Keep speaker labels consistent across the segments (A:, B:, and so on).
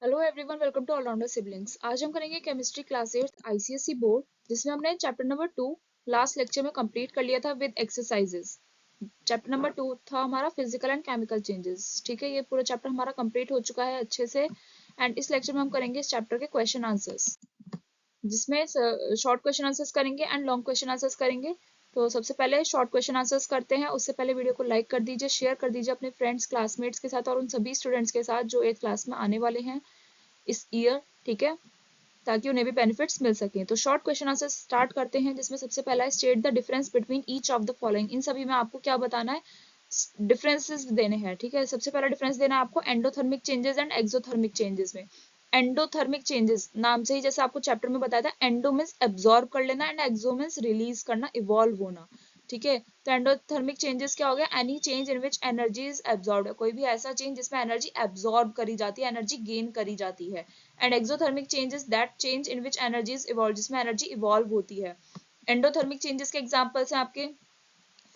A: Hello everyone, welcome to all rounder siblings. आज हम करेंगे केमिस्ट्री क्लास 8 आईसीएसई बोर्ड, जिसमें हमने चैप्टर नंबर 2 लास्ट लेक्चर में कंप्लीट कर लिया था विद एक्सरसाइजेस। चैप्टर नंबर 2 था हमारा फिजिकल एंड केमिकल चेंजेस। ठीक है, ये पूरा चैप्टर हमारा कंप्लीट हो चुका है अच्छे से। एंड इस लेक्चर में हम करेंगे इस चैप्टर के क्वेश्चन आंसर्स, जिसमें शॉर्ट क्वेश्चन आंसर्स करेंगे एंड लॉन्ग क्वेश्चन आंसर्स करेंगे। तो सबसे पहले शॉर्ट क्वेश्चन आंसर्स करते हैं। उससे पहले वीडियो को लाइक कर दीजिए, शेयर कर दीजिए अपने फ्रेंड्स क्लासमेट्स के साथ और उन सभी स्टूडेंट्स के साथ जो 8th क्लास में आने वाले हैं इस ईयर। ठीक है, ताकि उन्हें भी बेनिफिट्स मिल सकें। तो शॉर्ट क्वेश्चन आंसर स्टार्ट करते हैं, जिसमें सबसे पहला है state the difference between each of the following. इन सभी में आपको क्या बताना है, डिफरेंसेस देने हैं। ठीक है, सबसे पहला डिफरेंस देना है आपको endothermic changes and exothermic changes में। एंडोथर्मिक चेंजेस नाम से ही जैसे आपको चैप्टर में बताया था, एंडो मींस एब्जॉर्ब कर लेना एंड एक्सो मींस रिलीज करना, इवॉल्व होना। ठीक है, तो एंडोथर्मिक चेंजेस क्या हो गया, any change in which energy is absorbed, कोई भी ऐसा चेंज जिसमें एनर्जी एब्जॉर्ब करी जाती है, एनर्जी गेन करी जाती है। And exothermic changes that change in which energy is evolve, जिसमें एनर्जी इवॉल्व होती है। एंडोथर्मिक चेंजेस के एग्जांपल्स हैं आपके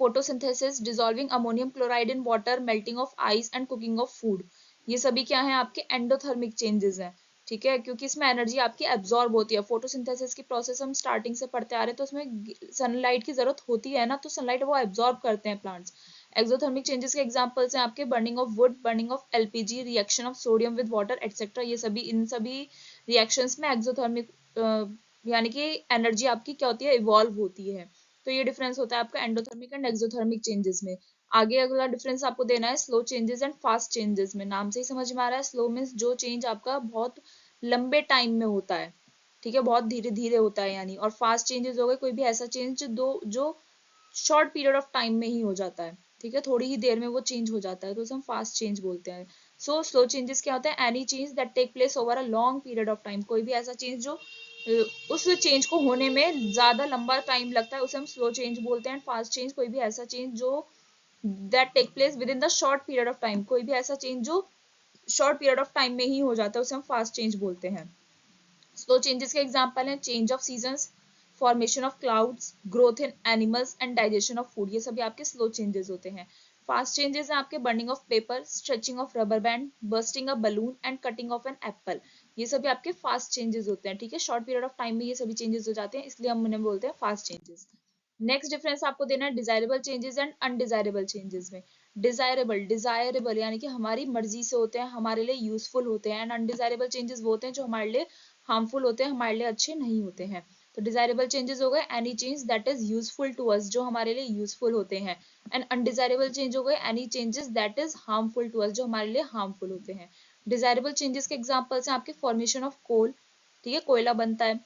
A: photosynthesis, dissolving ammonium chloride in water, melting of ice and cooking of food. ये सभी क्या है, आपके एंडोथर्मिक चेंजेस हैं। ठीक है, क्योंकि इसमें एनर्जी आपकी एब्जॉर्ब होती है। फोटोसिंथेसिस की प्रोसेस हम स्टार्टिंग से पढ़ते आ रहे हैं, तो उसमें सनलाइट की जरूरत होती है ना, तो सनलाइट वो एब्जॉर्ब करते हैं प्लांट्स। एक्सोथर्मिक चेंजेस के एग्जांपल्स हैं आपके burning of would, burning of LPG, reaction of sodium with water etcetera. ये सभी इन सभी रिएक्शंस में एक्सोथर्मिक यानी कि एनर्जी आपकी क्या होती है, इवॉल्व होती है। तो ये डिफरेंस होता है आपका एंडोथर्मिक एंड एक्सोथर्मिक चेंजेस में। आगे अगला डिफरेंस आपको देना है slow changes and fast changes में। नाम से ही समझ में आ रहा है, स्लो मीन्स जो चेंज आपका बहुत लंबे टाइम में होता है। ठीक है, बहुत धीरे धीरे होता है यानी। और फास्ट चेंजेस हो गए कोई भी ऐसा चेंज जो शॉर्ट पीरियड ऑफ टाइम में ही हो जाता है। ठीक है, थोड़ी ही देर में वो चेंज हो जाता है, तो उसे हम फास्ट चेंज बोलते हैं। सो स्लो चेंजेस क्या होता है, any change that take place over a long period of time, कोई भी ऐसा चेंज जो उस चेंज को होने में ज्यादा लंबा टाइम लगता है, उसे हम स्लो चेंज बोलते हैं। फास्ट चेंज कोई भी ऐसा चेंज जो that take place within the short period of time, कोई भी ऐसा चेंज जो शॉर्ट पीरियड ऑफ टाइम में ही हो जाता है, उसे हम फास्ट चेंज बोलते हैं। स्लो चेंजेस के एग्जांपल हैं change of seasons, formation of clouds, growth in animals and digestion of food. ये सभी आपके स्लो चेंजेस होते हैं। फास्ट चेंजेस हैं आपके burning of paper, stretching of rubber band, bursting a balloon and cutting of an apple. ये सभी आपके फास्ट चेंजेस होते हैं। ठीक है, शॉर्ट पीरियड ऑफ टाइम में ये सभी चेंजेस हो जाते हैं, इसलिए हम उन्हें बोलते हैं फास्ट चेंजेस। नेक्स्ट डिफरेंस आपको देना है desirable changes and undesirable changes में। डिजायरेबल यानी कि हमारी मर्जी से होते हैं, हमारे लिए यूजफुल होते हैं। एंड अनडिजायरेबल चेंजेस वो होते हैं जो हमारे लिए हार्मफुल होते हैं, हमारे लिए अच्छे नहीं होते हैं। तो डिजायरेबल चेंजेस हो गए any change that is useful to us, जो हमारे लिए यूजफुल होते हैं। एंड अनडिजायरेबल चेंज हो गए any changes that is harmful to us, जो हमारे लिए हार्मफुल होते हैं। डिजायरेबल चेंजेस के एग्जांपल्स हैं आपके फॉर्मेशन ऑफ कोल, ठीक है, कोयला बनता है,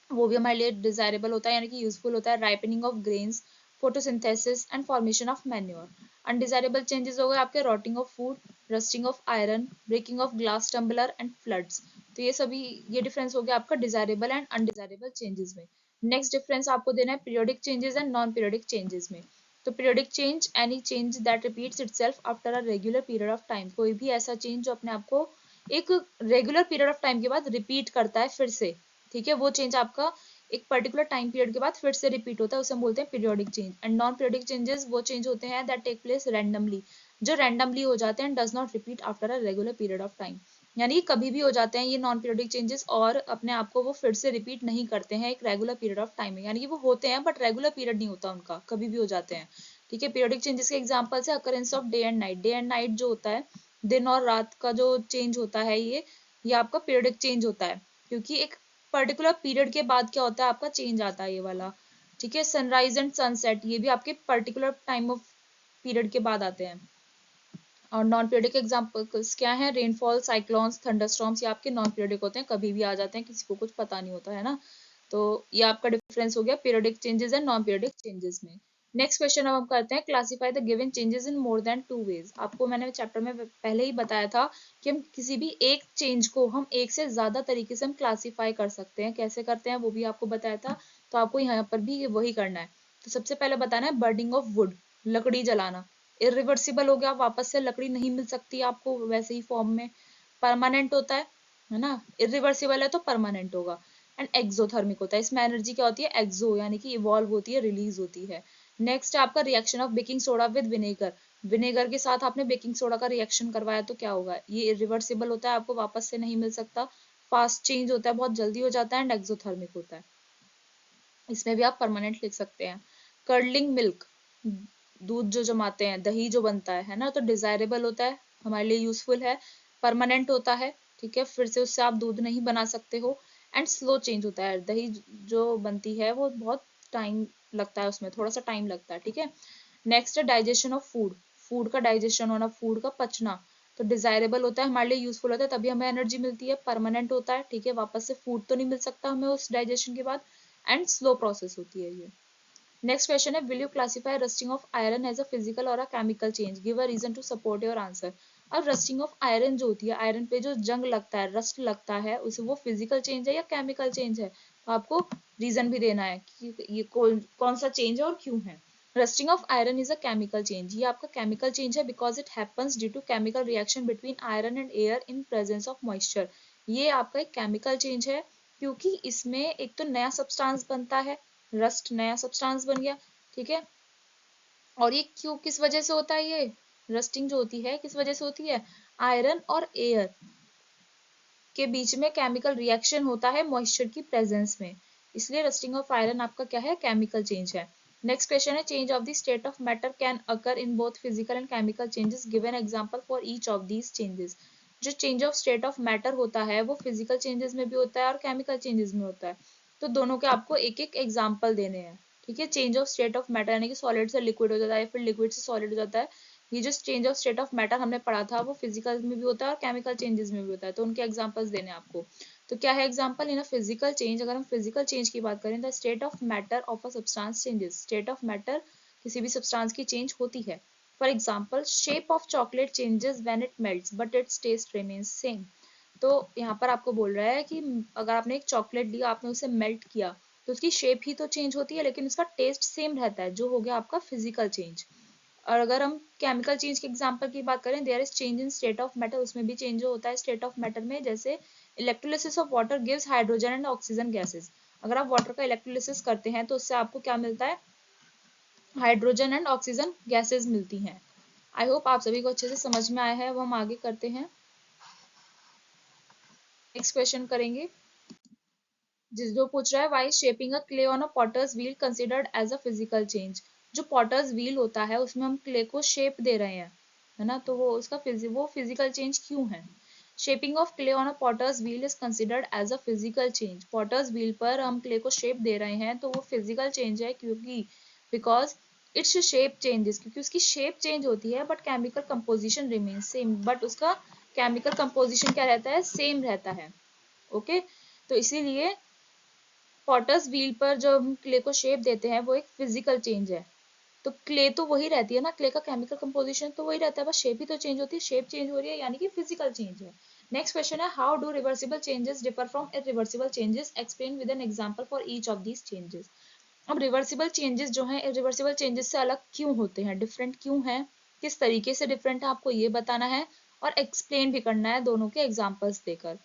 A: वो भी हमारे लिए डिजायरेबल होता है यानी कि यूजफुल होता है। Ripening of grains, photosynthesis and formation of manure. Undesirable changes हो गए आपके rotting of food, rusting of iron, breaking of glass tumbler and floods. तो ये सभी ये डिफरेंस हो गया आपका डिजायरेबल एंड अनडिजायरेबल चेंजेस में। नेक्स्ट डिफरेंस आपको देना है periodic changes and non periodic changes में। तो periodic change any change that repeats itself after a regular period of time, कोई भी ऐसा चेंज जो अपने आप को एक रेगुलर पीरियड ऑफ टाइम के बाद रिपीट करता है फिर से। ठीक है, वो चेंज आपका एक पर्टिकुलर टाइम पीरियड के बाद फिर से रिपीट होता है, उसे हम बोलते हैं periodic change. And non periodic changes वो चेंज होते हैं दैट टेक प्लेस रैंडमली, जो रैंडमली हो जाते हैं, does not repeat after a regular period of time. यानी कभी भी हो जाते हैं ये नॉन पीरियोडिक चेंजेस और अपने आप को वो फिर से रिपीट नहीं करते हैं एक रेगुलर पीरियड ऑफ टाइम में, यानी कि वो होते हैं बट रेगुलर पीरियड नहीं होता उनका, कभी भी हो जाते हैं। ठीक है, पीरियोडिक चेंजेस के एग्जांपल्स है occurrence of day and night. Day and night जो होता है, दिन और रात का जो चेंज होता है, ये आपका पीरियोडिक चेंज होता है, क्योंकि एक पर्टिकुलर पीरियड के बाद क्या होता है आपका चेंज आता है ये वाला। ठीक है, सनराइज एंड सनसेट ये भी आपके पर्टिकुलर टाइम ऑफ पीरियड के बाद आते हैं। और नॉन पीरियडिक एग्जांपल्स क्या है, रेनफॉल, साइक्लोन्स, थंडरस्टॉर्म्स, ये आपके नॉन पीरियडिक होते हैं, कभी भी आ जाते हैं, किसी को कुछ पता नहीं होता है ना। तो ये आपका डिफरेंस हो गया periodic changes and non periodic changes में। नेक्स्ट क्वेश्चन अब हम करते हैं classify the given changes in more than 2 ways. आपको मैंने चैप्टर में पहले ही बताया था कि हम किसी भी एक चेंज को हम एक से ज्यादा तरीके से हम क्लासीफाई कर सकते हैं, कैसे करते हैं वो भी आपको बताया था, तो आपको यहाँ पर भी वही करना है। तो सबसे पहले बताना है बर्निंग ऑफ वुड, लकड़ी जलाना, इरिवर्सिबल हो गया, वापस से लकड़ी नहीं मिल सकती आपको वैसे ही फॉर्म में। परमानेंट होता है ना, इरिवर्सिबल है तो परमानेंट होगा। एंड एक्सोथर्मिक होता है, इसमें एनर्जी क्या होती है, एक्सो यानी कि इवॉल्व होती है, रिलीज होती है। नेक्स्ट है आपका reaction of baking soda with vinegar. Vinegar के साथ आपने बेकिंग सोडा का रिएक्शन करवाया तो क्या होगा, ये इरिवर्सिबल होता है, आपको वापस से नहीं मिल सकता, फास्ट चेंज होता है, बहुत जल्दी हो जाता है एंड एक्सोथर्मिक होता है। इसमें भी आप परमानेंट लिख सकते हैं। कर्लिंग मिल्क, दूध जो जमाते हैं, दही जो बनता है ना, तो डिजायरेबल होता है, हमारे लिए यूजफुल है, परमानेंट होता है, ठीक है, फिर से उससे आप दूध नहीं बना सकते हो, एंड स्लो चेंज होता है। दही जो बनती है वो बहुत टाइम लगता है, उसमें थोड़ा सा टाइम लगता है, ठीक है। नेक्स्ट है डाइजेशन ऑफ फूड, फूड का डाइजेशन होना, फूड का पचना, तो डिजायरेबल होता है, हमारे लिए यूजफुल होता है, तभी हमें एनर्जी मिलती है, परमानेंट होता है, ठीक है, वापस से फूड तो नहीं मिल सकता हमें उस डाइजेशन के बाद, एंड स्लो प्रोसेस होती है ये। नेक्स्ट क्वेश्चन है, will you classify rusting of iron as a physical और a chemical change, give a reason to support your answer. अब रस्टिंग ऑफ आयरन जो होती है, आयरन पे जो जंग लगता है, रस्ट लगता है, उसे वो फिजिकल चेंज है या केमिकल चेंज है, तो आपको रीजन भी देना है कि ये कौन सा चेंज है और क्यों है। Rusting of iron is a chemical change, ये आपका केमिकल चेंज है because it happens due to chemical reaction between iron and air in presence of moisture. ये आपका एक केमिकल चेंज है क्योंकि इसमें एक तो नया सब्सटेंस बनता है, रस्ट नया सब्सटेंस बन गया, ठीक है। और ये क्यों, किस वजह से होता है, ये रस्टिंग जो होती है किस वजह से होती है, आयरन और एयर के बीच में केमिकल रिएक्शन होता है मॉइस्चर की प्रेजेंस में, इसलिए रस्टिंग ऑफ आयरन आपका क्या है, केमिकल चेंज है। नेक्स्ट क्वेश्चन है, change of the state of matter can occur in both physical and chemical changes, given example for each of these changes. जो change of state of matter होता है वो physical changes में भी होता है और केमिकल चेंजेस में होता है, तो दोनों के आपको एक एक एग्जाम्पल देने हैं, ठीक है। Change of state of matter यानी कि सॉलिड से लिक्विड हो जाता है, फिर लिक्विड से सॉलिड हो जाता है, ये जो change of state of matter हमने पढ़ा था वो फिजिकल में भी होता है और केमिकल चेंजेस में भी होता है, तो उनके एग्जांपल्स देने आपको। तो क्या है example, in a physical change, अगर हम फिजिकल चेंज की बात करें, the state of matter of a substance changes, state of matter किसी भी सब्सटेंस की चेंज होती है। For example, shape of chocolate changes when it melts but its taste remains same. तो यहाँ पर आपको बोल रहा है कि अगर आपने एक चॉकलेट लिया, आपने उसे मेल्ट किया, तो उसकी शेप ही तो चेंज होती है लेकिन उसका टेस्ट सेम रहता है, जो हो गया आपका फिजिकल चेंज। और अगर हम केमिकल चेंज के एग्जांपल की बात करें, there is change in state of matter, उसमें भी चेंज होता है स्टेट ऑफ मैटर में, जैसे electrolysis of water gives hydrogen and oxygen gases. अगर आप वाटर का इलेक्ट्रोलिसिस करते हैं तो उससे आपको क्या मिलता है, हाइड्रोजन एंड ऑक्सीजन गैसेस मिलती हैं। आई होप आप सभी को अच्छे से समझ में आया है। अब हम आगे करते हैं, नेक्स्ट क्वेश्चन करेंगे, जिस जो पूछ रहा है, why shaping a clay on a potter's wheel considered as a physical change. जो पॉटर्स व्हील होता है उसमें हम क्ले को शेप दे रहे हैं, है ना, तो वो उसका वो फिजिकल चेंज क्यों है। Shaping of clay on a potter's wheel is considered as a physical change, potter's wheel पर हम क्ले को शेप दे रहे हैं तो वो फिजिकल चेंज है, क्योंकि बिकॉज इट्स शेप चेंजेस, क्योंकि उसकी शेप चेंज होती है but chemical composition remain same, but उसका केमिकल कंपोजिशन क्या रहता है, सेम रहता है, ओके। तो इसीलिए पॉटर्स व्हील पर जो हम क्ले को शेप देते हैं वो एक फिजिकल चेंज है। तो क्ले तो वही रहती है ना, क्ले का केमिकल कंपोजिशन तो वही रहता है, बस शेप ही तो चेंज होती है, शेप चेंज हो रही है यानी कि फिजिकल चेंज है। नेक्स्ट क्वेश्चन है, how do reversible changes differ from irreversible changes, explain with an example for each of these changes. अब रिवर्सिबल चेंजेस जो हैं इरिवर्सिबल चेंजेस से अलग क्यों होते हैं, डिफरेंट क्यों हैं, किस तरीके से डिफरेंट है, आपको ये बताना है और एक्सप्लेन भी करना है दोनों के एग्जाम्पल्स देकर।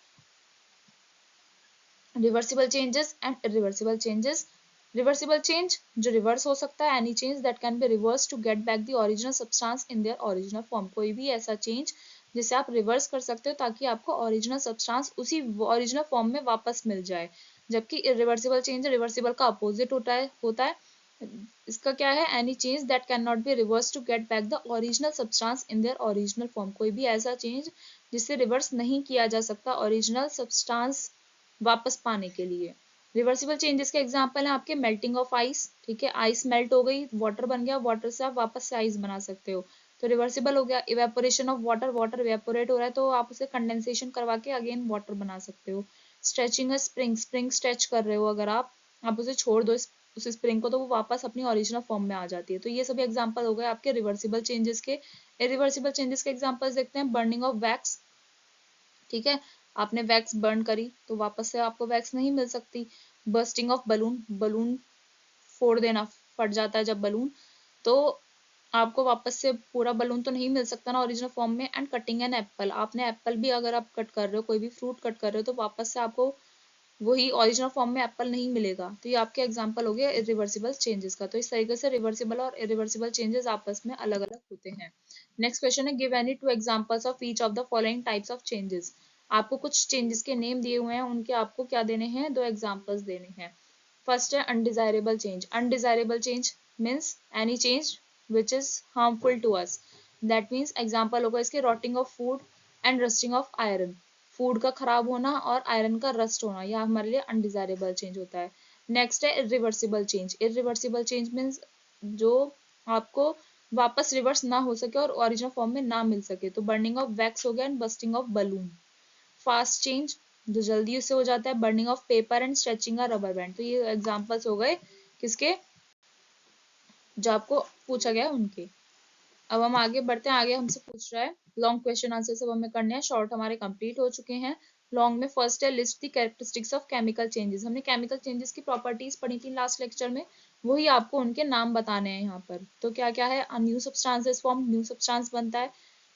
A: Reversible changes and irreversible changes. Reversible change जो रिवर्स हो सकता है, any change that can be reverse to get back the original substance in their original form, कोई भी ऐसा चेंज जिसे आप रिवर्स कर सकते हो ताकि आपको ओरिजिनल सब्सटेंस उसी ओरिजिनल फॉर्म में वापस मिल जाए। जबकि इरिवर्सिबल चेंज रिवर्सिबल का अपोजिट होता है। इसका क्या है, any change that can not be reverse to get back the original substance in their original form, कोई भी ऐसा चेंज जिसे रिवर्स नहीं किया जा सकता ओरिजिनल सब्सटेंस वापस पाने के लिए। रिवर्सिबल चेंजेस के एग्जांपल हैं आपके मेल्टिंग ऑफ आइस, ठीक है, आइस मेल्ट हो गई, वाटर बन गया, वाटर से आप वापस से आइस बना सकते हो, तो रिवर्सिबल हो गया। Evaporation of water, water evaporate हो रहा है तो आप उसे कंडेंसेशन करवा के अगेन वाटर बना सकते हो। स्ट्रेचिंग अ स्प्रिंग, स्प्रिंग स्ट्रेच कर रहे हो अगर आप उसे छोड़ दो उस स्प्रिंग को, तो वो वापस अपनी ओरिजिनल फॉर्म में आ जाती है। तो ये सभी एग्जांपल हो गए आपके रिवर्सिबल चेंजेस के। इरिवर्सिबल चेंजेस के एग्जांपल्स देखते हैं, बर्निंग ऑफ वैक्स, ठीक है, आपने वैक्स बर्न करी तो वापस से आपको वैक्स नहीं मिल सकती। बर्स्टिंग ऑफ बलून, बलून फोड़ देना, फट जाता है जब बलून, तो आपको वापस से पूरा बलून तो नहीं मिल सकता ना ओरिजिनल फॉर्म में। एंड कटिंग एन एप्पल, आपने एप्पल भी अगर आप कट कर रहे हो, कोई भी फ्रूट कट कर रहे हो, तो वापस से आपको वही ओरिजिनल फॉर्म में एप्पल नहीं मिलेगा। तो ये आपके एग्जांपल हो गया इरिवर्सिबल चेंजेस का। तो इस तरीके से रिवर्सिबल और इरिवर्सिबल चेंजेस आपस में अलग अलग होते हैं। नेक्स्ट क्वेश्चन है, give any two examples of each of the following types of changes. आपको कुछ चेंजेस के नेम दिए हुए हैं, उनके आपको क्या देने हैं, दो एग्जांपल्स देने हैं। फर्स्ट है undesirable change. Undesirable change means any change which is harmful to us. That means example होगा इसके rotting of food and rusting of iron. Food का खराब होना और आयरन का रस्ट होना, यह हमारे लिए अनडिजायरेबल चेंज होता है। नेक्स्ट है irreversible change. Irreversible change means जो आपको वापस रिवर्स ना हो सके और ओरिजिनल फॉर्म में ना मिल सके। तो बर्निंग ऑफ वैक्स हो गया and bursting of balloon. Fast change जो जल्दी उससे हो जाता है, burning of paper and stretching a rubber band. तो ये एग्जांपल्स हो गए किसके, जो आपको पूछा गया उनके। अब हम आगे बढ़ते हैं। आगे हमसे पूछ रहा है लॉन्ग क्वेश्चन आंसर सब हमें करने हैं, शॉर्ट हमारे कंप्लीट हो चुके हैं। लॉन्ग में फर्स्ट है list the characteristics of chemical changes. हमने केमिकल चेंजेस की प्रॉपर्टीज पढ़ी थी लास्ट लेक्चर में, वही आपको उनके नाम बताने हैं यहाँ पर। तो क्या क्या है, new substances form, new substance बनता है।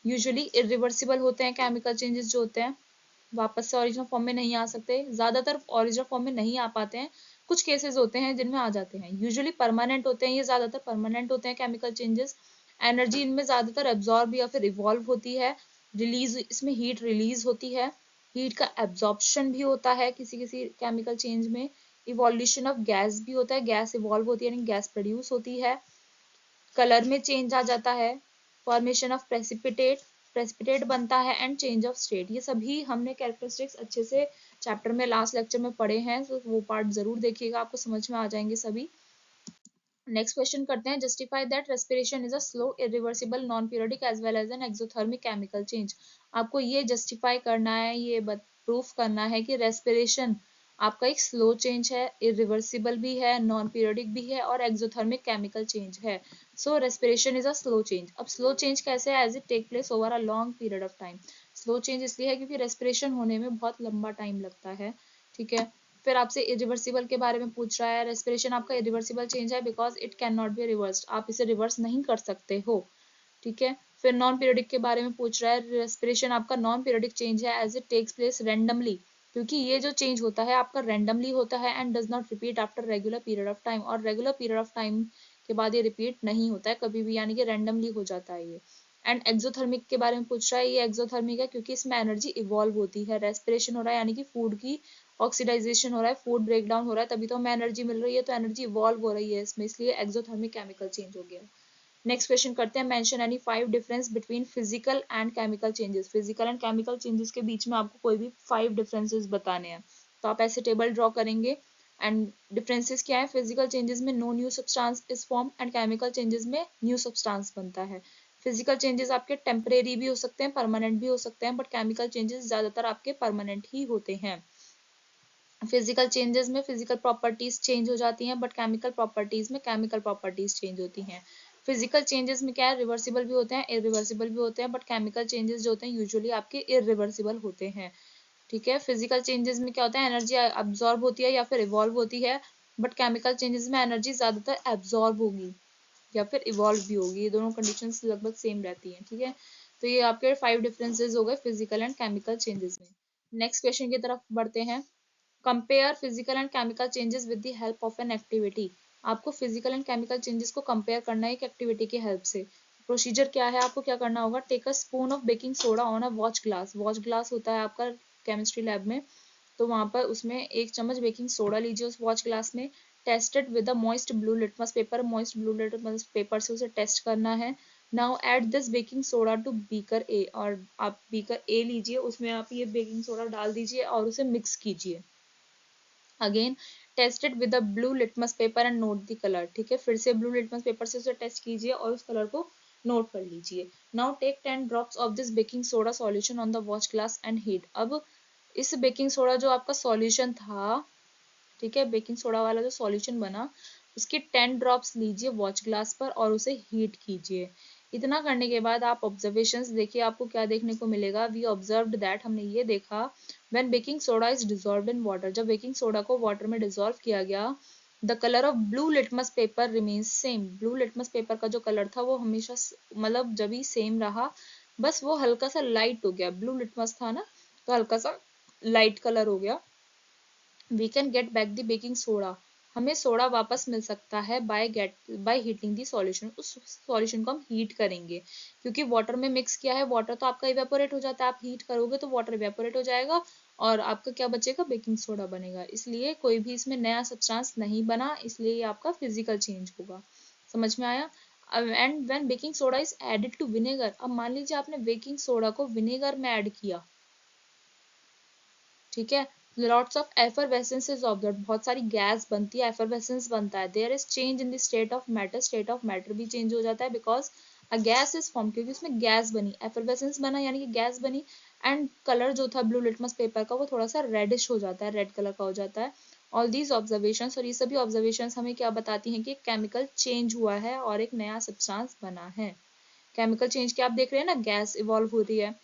A: यूजुअली इरिवर्सिबल होते हैं केमिकल चेंजेस जो होते हैं, वापस से ओरिजिनल फॉर्म में नहीं आ सकते। ज्यादातर ओरिजिनल फॉर्म में नहीं आ पाते हैं, कुछ केसेस होते हैं जिनमें आ जाते हैं। यूजुअली परमानेंट होते हैं, ये ज्यादातर परमानेंट होते हैं केमिकल चेंजेस। एनर्जी इनमें ज्यादातर एब्जॉर्ब या फिर इवॉल्व होती है। रिलीज, इसमें हीट रिलीज होती है, हीट का एब्जॉर्प्शन भी होता है किसी किसी केमिकल चेंज में। इवोल्यूशन ऑफ गैस भी होता है, गैस इवॉल्व होती है यानी गैस प्रोड्यूस होती है। कलर में चेंज आ जाता है, फॉर्मेशन ऑफ प्रेसिपिटेट, प्रेसिपिटेट बनता है एंड चेंज ऑफ स्टेट। ये सभी हमने कैरेक्टरिस्टिक्स अच्छे से चैप्टर में लास्ट लेक्चर में पढ़े हैं, तो वो पार्ट जरूर देखिएगा, आपको समझ में आ जाएंगे सभी। नेक्स्ट क्वेश्चन करते हैं, justify that respiration is a slow irreversible non periodic as well as an exothermic chemical change. आपको ये जस्टिफाई करना है, ये प्रूफ करना है कि रेस्पिरेशन आपका एक स्लो चेंज है, इरिवर्सिबल भी है, नॉन पीरियोडिक भी है और एक्सोथर्मिक केमिकल चेंज है। So respiration is a slow change. अब स्लो चेंज कैसे है, as it take place over a long period of time. Slow change इसलिए है क्योंकि रेस्पिरेशन होने में बहुत लंबा टाइम लगता है। ठीक है, फिर आपसे इरिवर्सिबल के बारे में पूछ रहा है। रेस्पिरेशन आपका इरिवर्सिबल चेंज है because it can not be reversed, आप इसे रिवर्स नहीं कर सकते हो। ठीक है, फिर नॉन पीरियोडिक के बारे में पूछ रहा है। रेस्पिरेशन आपका नॉन पीरियोडिक चेंज है as it takes place randomly, क्योंकि ये जो चेंज होता है आपका रैंडमली होता है and does not repeat after regular period of time. और रेगुलर पीरियड ऑफ टाइम के बाद ये रिपीट नहीं होता है कभी भी, यानी कि रैंडमली हो जाता है ये। एंड एक्सोथर्मिक के बारे में पूछ रहा है, ये एक्सोथर्मिक है क्योंकि इसमें एनर्जी इवॉल्व होती है। रेस्पिरेशन हो रहा है यानी कि फूड की ऑक्सीडाइजेशन हो रहा है, फूड ब्रेक डाउन हो रहा है, तभी तो हमें एनर्जी मिल रही है, तो एनर्जी इवॉल्व हो रही है इसमें, इसलिए एक्सोथर्मिक केमिकल चेंज हो गया। नेक्स्ट क्वेश्चन करते हैं, mention any 5 difference between physical and chemical changes. Physical and chemical changes के बीच में आपको कोई भी 5 डिफरेंसेस बताने हैं। तो आप ऐसे टेबल ड्रॉ करेंगे एंड डिफरेंसेस क्या है, फिजिकल चेंजेस में no new substance is form and chemical changes में न्यू सब्सटेंस बनता है। फिजिकल चेंजेस आपके टेम्परेरी भी हो सकते हैं, परमानेंट भी हो सकते हैं, बट केमिकल चेंजेस ज्यादातर आपके परमानेंट ही होते हैं। फिजिकल चेंजेस में फिजिकल प्रॉपर्टीज चेंज हो जाती हैं, बट केमिकल प्रॉपर्टीज में केमिकल प्रॉपर्टीज चेंज होती हैं। फिजिकल चेंजेस में क्या है, रिवर्सिबल भी होते हैं, इरिवर्सिबल भी होते हैं, बट केमिकल चेंजेस जो होते हैं यूजुअली आपके इरिवर्सिबल होते हैं। ठीक है, फिजिकल चेंजेस में क्या होता है, एनर्जी अब्जॉर्ब होती है या फिर इवॉल्व होती है, बट केमिकल चेंजेस में एनर्जी ज्यादातर एब्जॉर्ब होगी या फिर इवॉल्व भी होगी, ये दोनों कंडीशंस लगभग सेम रहती हैं। ठीक है, तो ये आपके 5 डिफरेंसेस हो गए फिजिकल एंड केमिकल चेंजेस में। नेक्स्ट क्वेश्चन की तरफ बढ़ते हैं, compare physical and chemical changes with the help of an activity. आपको फिजिकल एंड केमिकल चेंजेस को कंपेयर करना है एक एक्टिविटी की हेल्प से। प्रोसीजर क्या है, आपको क्या करना होगा, take a spoon of baking soda on a watch glass. Watch glass होता है आपका केमिस्ट्री लैब में, तो वहां पर उसमें 1 चम्मच बेकिंग सोडा लीजिए उस वॉच ग्लास में। Tested with a moist blue litmus paper, moist blue litmus paper से उसे टेस्ट करना है। Now add this baking soda to beaker A, और आप बीकर ए लीजिए, उसमें आप ये बेकिंग सोडा डाल दीजिए और उसे मिक्स कीजिए। Again tested with a blue litmus paper and note the colour. ठीक है, फिर से ब्लू लिटमस पेपर से उसे टेस्ट कीजिए और उस कलर को नोट कर लीजिए। Now take 10 drops of this baking soda solution on the watch glass and heat. अब इस बेकिंग सोडा जो आपका सॉल्यूशन था, ठीक है, बेकिंग सोडा वाला जो सॉल्यूशन बना, उसके 10 ड्रॉप्स लीजिए वॉच ग्लास पर और उसे हीट कीजिए। इतना करने के बाद आप ऑब्जर्वेशंस देखिए, आपको क्या देखने को मिलेगा। वी ऑब्जर्व्ड दैट, हमने ये देखा, when baking soda is dissolved in water, जब बेकिंग सोडा को वाटर में डिजॉल्व किया गया, the colour of blue litmus paper remains same. Blue litmus paper का जो कलर था वो हमेशा मतलब जब भी सेम रहा, बस वो हल्का सा लाइट हो गया। ब्लू लिटमस था ना, तो हल्का सा लाइट कलर हो गया। We can get back the baking soda, हमें सोडा वापस मिल सकता है बाय हीटिंग दी सॉल्यूशन, उस सॉल्यूशन को हम हीट करेंगे, क्योंकि वाटर में मिक्स किया है, वाटर तो आपका इवेपोरेट हो जाता है, आप हीट करोगे तो वाटर इवेपोरेट हो जाएगा और आपका क्या बचेगा, बेकिंग सोडा बनेगा। इसलिए कोई भी इसमें नया सब्सटेंस नहीं बना, इसलिए ये आपका फिजिकल चेंज होगा। समझ में आया? And when baking soda is added to vinegar, अब मान लीजिए आपने बेकिंग सोडा को विनेगर में ऐड किया, ठीक है, lots of effervescence is observed, बहुत सारी गैस बनती है, एफरवेसेंस बनता है, there is change in the state of matter भी चेंज हो जाता है, because a gas is form, क्योंकि उसमें गैस बनी, एफरवेसेंस बना यानी कि गैस बनी, एंड कलर जो था ब्लू लिटमस पेपर का वो थोड़ा सा रेडिश हो जाता है, रेड कलर का हो जाता है। ऑल दीज ऑब्जर्वेशंस, और ये सभी ऑब्जर्वेशंस हमें क्या बताती हैं कि केमिकल चेंज हुआ है और एक नया सब्सटेंस बना है। केमिकल चेंज के आप देख रहे हैं ना, गैस इवॉल्व हो रही है,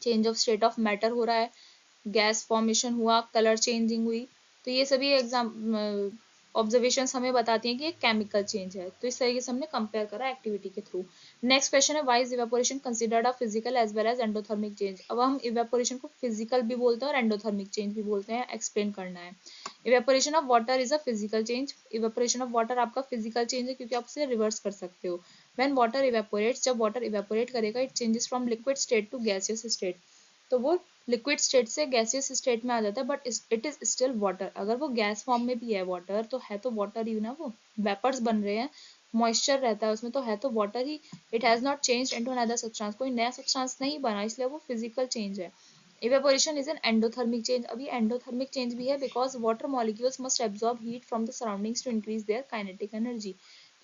A: change of state of matter हो रहा है, गैस फॉर्मेशन हुआ, कलर चेंजिंग हुई, तो ये सभी एग्जाम ऑब्जर्वेशंस हमें बताती हैं कि एक केमिकल चेंज है। तो इस तरीके से हमने कंपेयर करा एक्टिविटी के थ्रू। नेक्स्ट क्वेश्चन है, why is evaporation considered a physical as well as endothermic change. अब हम इवेपोरेशन को फिजिकल भी बोलते हैं और एंडोथर्मिक चेंज भी बोलते हैं, एक्सप्लेन करना है। Evaporation of water is a physical change, evaporation of water आपका फिजिकल चेंज है, क्योंकि आप उसे रिवर्स कर सकते हो। व्हेन वाटर इवेपोरेट्स, जब वाटर इवेपोरेट करेगा, it changes from liquid state to gaseous state, तो वो लिक्विड स्टेट से गैसियस स्टेट में आ जाता है, but it is still water. अगर वो गैस फॉर्म में भी है वाटर, तो है तो वाटर ही ना, वो वेपर्स बन रहे हैं, मॉइस्चर रहता है उसमें, तो है तो वाटर ही। It has not changed into another substance, कोई नया सब्सटेंस नहीं बना, इसलिए वो फिजिकल चेंज है। Evaporation is an endothermic change, अभी एंडोथर्मिक चेंज भी है, because water molecules must absorb heat from the surroundings to increase their kinetic energy,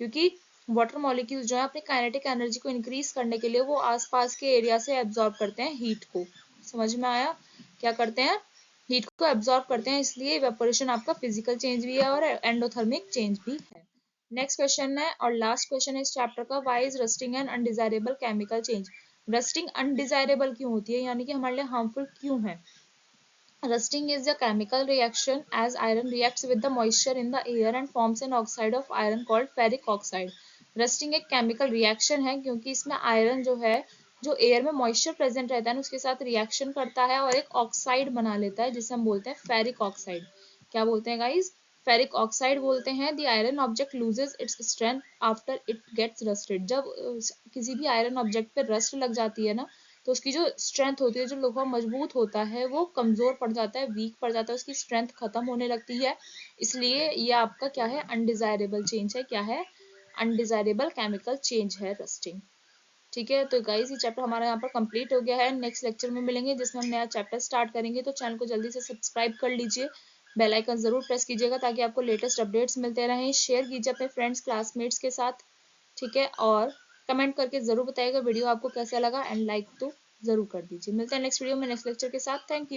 A: क्योंकि वाटर मॉलिक्यूल्स जो है अपनी काइनेटिक एनर्जी को इंक्रीज करने के लिए वो आसपास के एरिया से एब्जॉर्ब करते हैं हीट को। समझ में आया? क्या करते हैं, हीट को एब्जॉर्ब करते हैं, इसलिए इवेपोरेशन आपका फिजिकल चेंज भी है और एंडोथर्मिक चेंज भी है। नेक्स्ट क्वेश्चन है और लास्ट क्वेश्चन है इस चैप्टर का, why is rusting an undesirable chemical change. Rusting undesirable क्यों होती है, यानी कि हमारे लिए हार्मफुल क्यों है। Rusting is a chemical reaction as iron reacts with the moisture in the air and forms an oxide of iron called ferric oxide. Rusting एक chemical reaction है, क्योंकि इसमें आयरन जो है, जो एयर में मॉइस्चर प्रेजेंट रहता है ना, उसके साथ रिएक्शन करता है और एक ऑक्साइड बना लेता है, जिसे हम बोलते हैं फेरिक ऑक्साइड। क्या बोलते हैं गाइस? फेरिक ऑक्साइड बोलते हैं। The iron object loses its strength after it gets rusted, जब किसी भी आयरन ऑब्जेक्ट पे रस्ट लग जाती है ना, तो उसकी जो स्ट्रेंथ होती है, जो लोहा मजबूत होता है, वो कमजोर पड़ जाता है, वीक पड़ जाता है, उसकी स्ट्रेंथ खत्म होने लगती है, इसलिए ये आपका क्या है, अनडिजायरेबल चेंज है। क्या है? अनडिजायरेबल केमिकल चेंज है रस्टिंग। ठीक है, तो गाइस ये चैप्टर हमारा यहाँ पर कंप्लीट हो गया है। नेक्स्ट लेक्चर में मिलेंगे जिसमें हम नया चैप्टर स्टार्ट करेंगे, तो चैनल को जल्दी से सब्सक्राइब कर लीजिए, बेल आइकन जरूर प्रेस कीजिएगा ताकि आपको लेटेस्ट अपडेट्स मिलते रहें। शेयर कीजिए अपने फ्रेंड्स क्लासमेट्स के साथ, ठीक है, और कमेंट करके जरूर बताइएगा वीडियो आपको कैसा लगा, एंड लाइक तो जरूर कर दीजिए। मिलते हैं नेक्स्ट वीडियो में नेक्स्ट लेक्चर के साथ। Thank you.